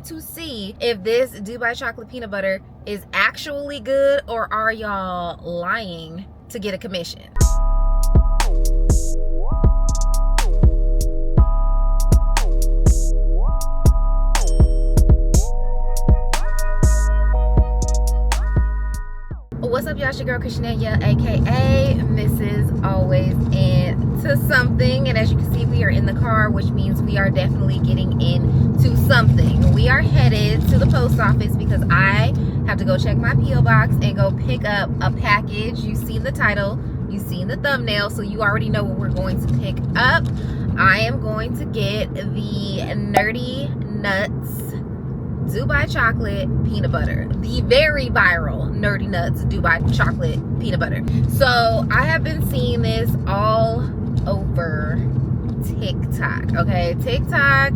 want to see if this Dubai chocolate peanut butter is actually good, or are y'all lying to get a commission? What's up, y'all? It's your girl Christiania, aka Mrs. Always Into Something. And as you can see, we are in the car, which means we are definitely getting into something. We are headed to the post office because I have to go check my P.O. box and go pick up a package. You've seen the title, you've seen the thumbnail, so you already know what we're going to pick up. I am going to get the Nerdy Nuts Dubai chocolate peanut butter, the very viral Nerdy Nuts Dubai chocolate peanut butter. So I have been seeing this all over TikTok. Okay, TikTok,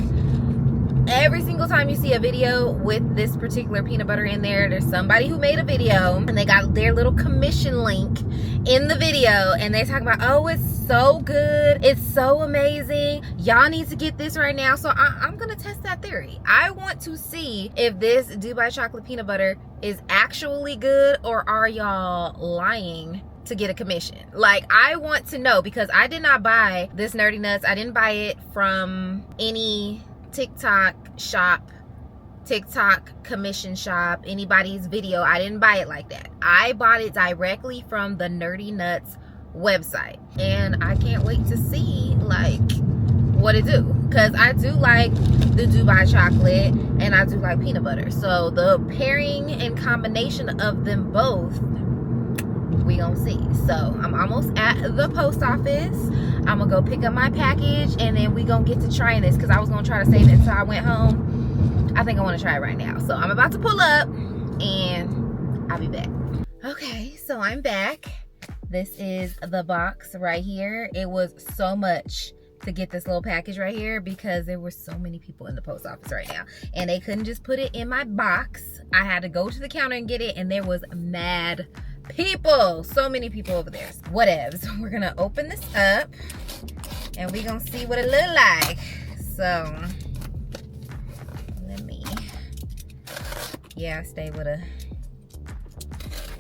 every single time you see a video with this particular peanut butter in there, there's somebody who made a video and they got their little commission link in the video and they talk about, oh, it's so good, it's so amazing, y'all need to get this right now. So I'm gonna test that theory. I want to see if this Dubai chocolate peanut butter is actually good, or are y'all lying to get a commission? Like, I want to know, because I did not buy this Nerdy Nuts. I didn't buy it from any TikTok shop, TikTok commission shop, anybody's video. I didn't buy it like that. I bought it directly from the Nerdy Nuts website, and I can't wait to see like what it do, because I do like the Dubai chocolate and I do like peanut butter. So the pairing and combination of them both, we gonna see. So I'm almost at the post office. I'm gonna go pick up my package and then we gonna get to trying this, because I was gonna try to save it until I went home. I think I want to try it right now. So I'm about to pull up and I'll be back. Okay, so I'm back. This is the box right here. It was so much to get this little package right here because there were so many people in the post office right now and they couldn't just put it in my box. I had to go to the counter and get it, and there was mad people, so many people over there. Whatevs. We're gonna open this up and we're gonna see what it look like. So let me, I stay with a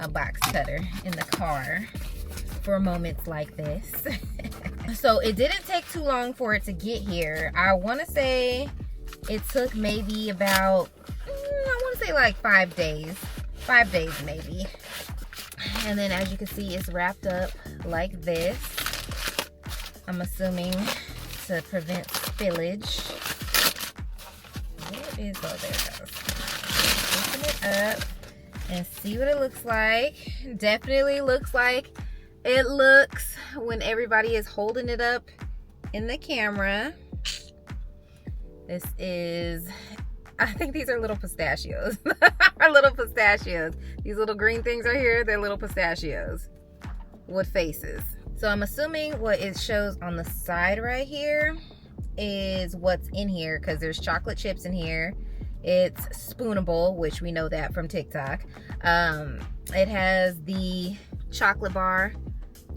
box cutter in the car for moments like this. So it didn't take too long for it to get here. I want to say it took maybe about, I want to say like 5 days. 5 days maybe. And then as you can see, it's wrapped up like this. I'm assuming to prevent spillage. Where is, oh, there it goes. Open it up and see what it looks like. Definitely looks like it looks when everybody is holding it up in the camera. This is, I think these are little pistachios. Are little pistachios. These little green things right here, they're little pistachios with faces. So I'm assuming what it shows on the side right here is what's in here, because there's chocolate chips in here. It's spoonable, which we know that from TikTok. It has the chocolate bar,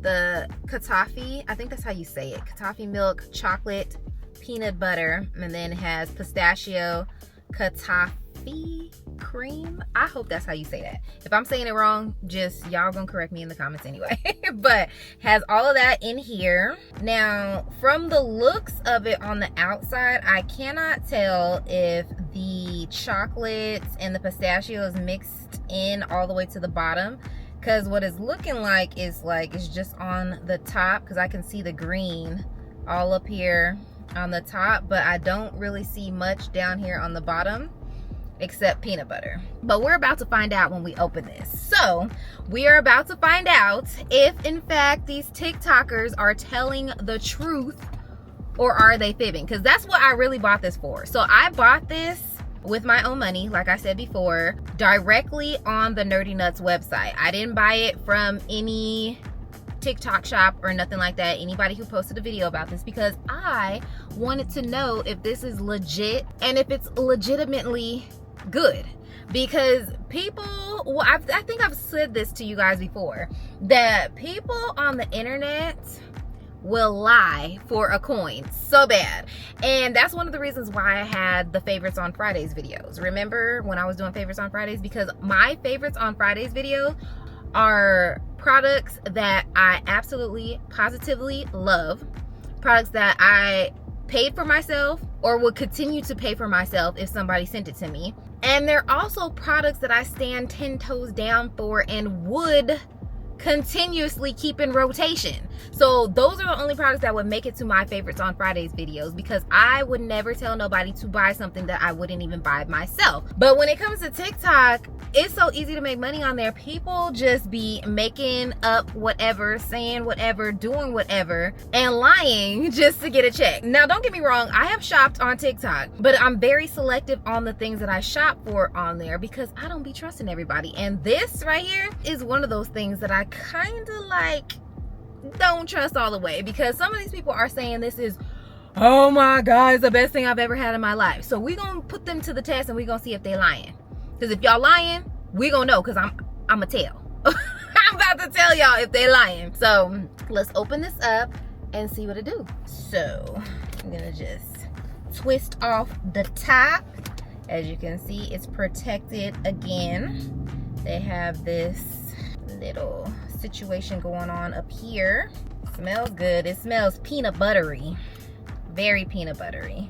the Katafi, I think that's how you say it, Katafi milk chocolate peanut butter, and then it has pistachio Katafi cream. I hope that's how you say that. If I'm saying it wrong, just y'all gonna correct me in the comments anyway. But has all of that in here. Now, from the looks of it on the outside, I cannot tell if the chocolates and the pistachios mixed in all the way to the bottom, because what it's looking like is like it's just on the top, because I can see the green all up here on the top, but I don't really see much down here on the bottom except peanut butter. But we're about to find out when we open this. So we are about to find out if in fact these TikTokers are telling the truth, or are they fibbing, because that's what I really bought this for. So I bought this with my own money, like I said before, directly on the Nerdy Nuts website. I didn't buy it from any TikTok shop or nothing like that, anybody who posted a video about this, because I wanted to know if this is legit and if it's legitimately good. Because people, well, I think I've said this to you guys before, that people on the internet will lie for a coin so bad. And that's one of the reasons why I had the favorites on Fridays videos. Remember when I was doing favorites on Fridays? Because my favorites on Fridays video are products that I absolutely positively love, products that I paid for myself or would continue to pay for myself if somebody sent it to me. And they're also products that I stand 10 toes down for and would continuously keep in rotation. So those are the only products that would make it to my favorites on Fridays videos, because I would never tell nobody to buy something that I wouldn't even buy myself. But when it comes to TikTok, it's so easy to make money on there. People just be making up whatever, saying whatever, doing whatever, and lying just to get a check. Now, don't get me wrong, I have shopped on TikTok, but I'm very selective on the things that I shop for on there because I don't be trusting everybody. And this right here is one of those things that I kind of like don't trust all the way, because some of these people are saying this is, oh my God, it's the best thing I've ever had in my life. So we're gonna put them to the test and we're gonna see if they lying. Because if y'all lying, we gonna know, because I'm a tell. I'm about to tell y'all if they lying. So let's open this up and see what it do. So I'm gonna just twist off the top. As you can see, it's protected again. They have this little situation going on up here. Smells good. It smells peanut buttery, very peanut buttery.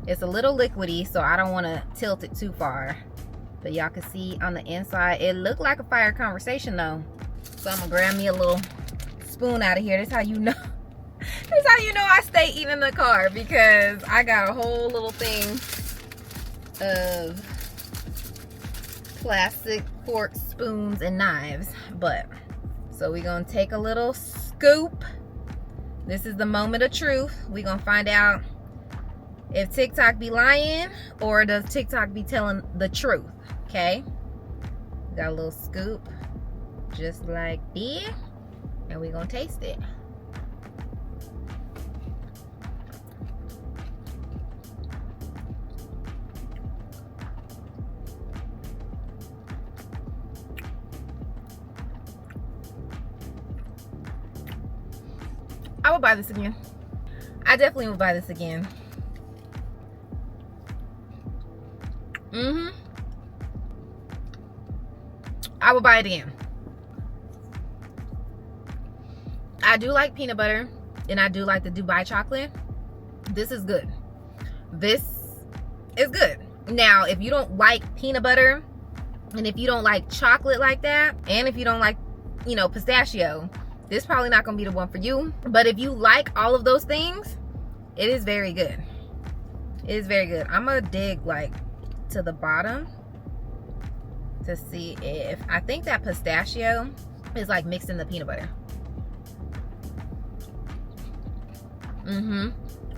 It's a little liquidy, so I don't want to tilt it too far, but y'all can see on the inside it looked like a fire conversation though. So I'm gonna grab me a little spoon out of here. That's how you know that's how you know I stay eating in the car, because I got a whole little thing of plastic forks, spoons, and knives. But so we're gonna take a little scoop. This is the moment of truth. We're gonna find out if TikTok be lying or does TikTok be telling the truth. Okay, got a little scoop just like this, and we're gonna taste it. I would buy this again. I definitely would buy this again. I would buy it again. I do like peanut butter, and I do like the Dubai chocolate. This is good. This is good. Now, if you don't like peanut butter, and if you don't like chocolate like that, and if you don't like, you know, pistachio, this is probably not gonna be the one for you. But if you like all of those things, it is very good. It is very good. I'm gonna dig like to the bottom to see if, I think that pistachio is like mixed in the peanut butter.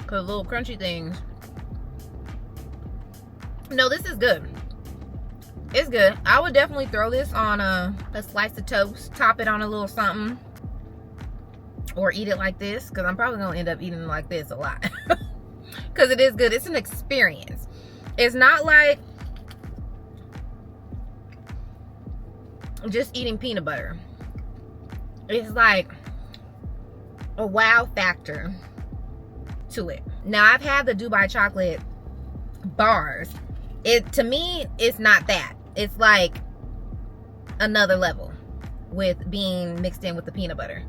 Cause little crunchy things. No, this is good. It's good. I would definitely throw this on a slice of toast, top it on a little something, or eat it like this, because I'm probably gonna end up eating it like this a lot. Because it is good. It's an experience. It's not like just eating peanut butter. It's like a wow factor to it. Now, I've had the Dubai chocolate bars. To me, it's not that. It's like another level with being mixed in with the peanut butter.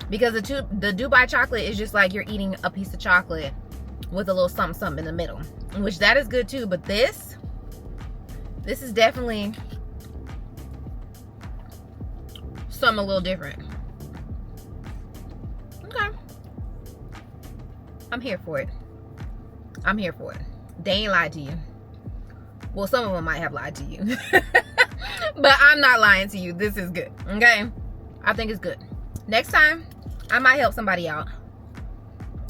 Because the Dubai chocolate is just like you're eating a piece of chocolate with a little something something in the middle, which that is good too. But this is definitely something a little different. Okay, I'm here for it. I'm here for it. They ain't lied to you. Well, some of them might have lied to you. But I'm not lying to you. This is good. Okay, I think it's good. Next time, I might help somebody out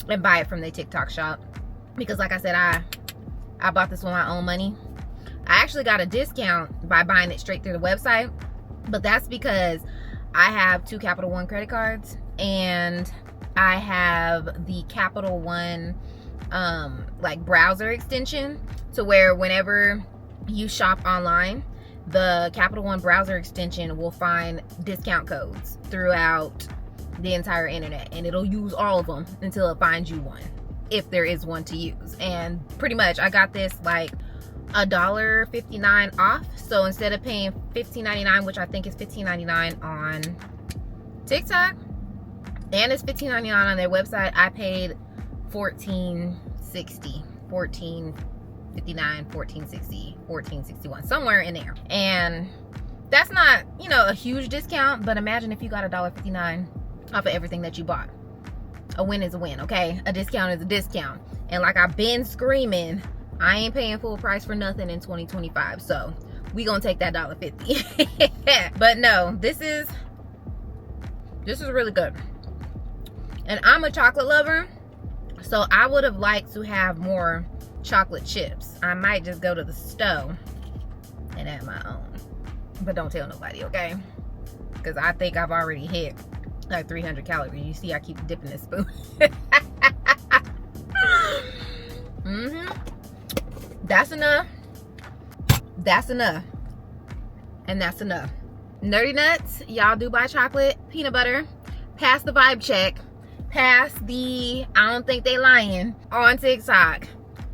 and buy it from their TikTok shop, because like I said, I bought this with my own money. I actually got a discount by buying it straight through the website, but that's because I have 2 Capital One credit cards, and I have the Capital One like browser extension, to where whenever you shop online, the Capital One browser extension will find discount codes throughout the entire internet, and it'll use all of them until it finds you one, if there is one to use. And pretty much I got this like $1.59 off. So instead of paying $15.99, which I think is $15.99 on TikTok, and it's $15.99 on their website, I paid $14.60, $14.59, $14.60, $14.61, somewhere in there. And that's not, you know, a huge discount, but imagine if you got $1.59 off of everything that you bought. A win is a win, okay? A discount is a discount. And like I've been screaming, I ain't paying full price for nothing in 2025. So we gonna take that $1.50. But no, this is really good. And I'm a chocolate lover, so I would have liked to have more chocolate chips. I might just go to the store and add my own. But don't tell nobody, okay? Because I think I've already hit like 300 calories. You see, I keep dipping this spoon. That's enough. That's enough. And that's enough. Nerdy Nuts, y'all do buy chocolate, peanut butter. Pass the vibe check. Pass the I don't think they lying on TikTok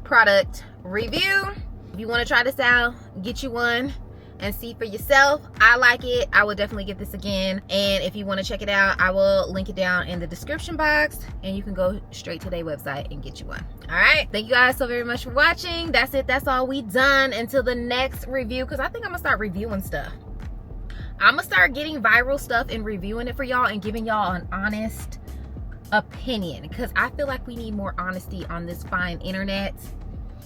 product review. If you want to try this out, get you one and see for yourself. I like it. I will definitely get this again. And if you want to check it out, I will link it down in the description box, and you can go straight to their website and get you one. All right, thank you guys so very much for watching. That's it. That's all we done until the next review, because I think I'm gonna start reviewing stuff. I'm gonna start getting viral stuff and reviewing it for y'all and giving y'all an honest opinion, because I feel like we need more honesty on this fine internet.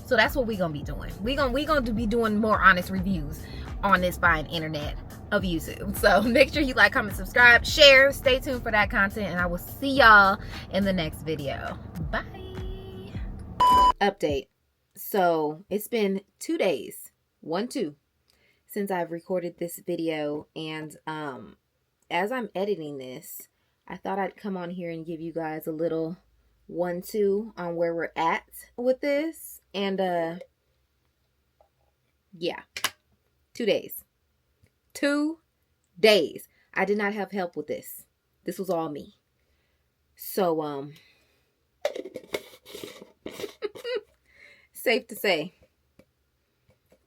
So that's what we're gonna be doing. We're gonna be doing more honest reviews on this fine internet of YouTube. So make sure you like, comment, subscribe, share. Stay tuned for that content, and I will see y'all in the next video. Bye. Update. So it's been 2 days, 1-2, since I've recorded this video, and as I'm editing this, I thought I'd come on here and give you guys a little 1-2 on where we're at with this. And yeah, 2 days. 2 days. I did not have help with this. This was all me. So safe to say,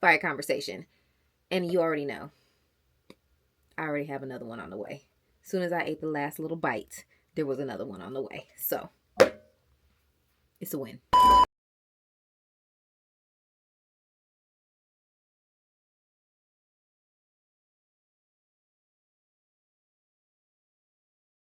fire conversation. And you already know, I already have another one on the way. As soon as I ate the last little bite, there was another one on the way. So it's a win.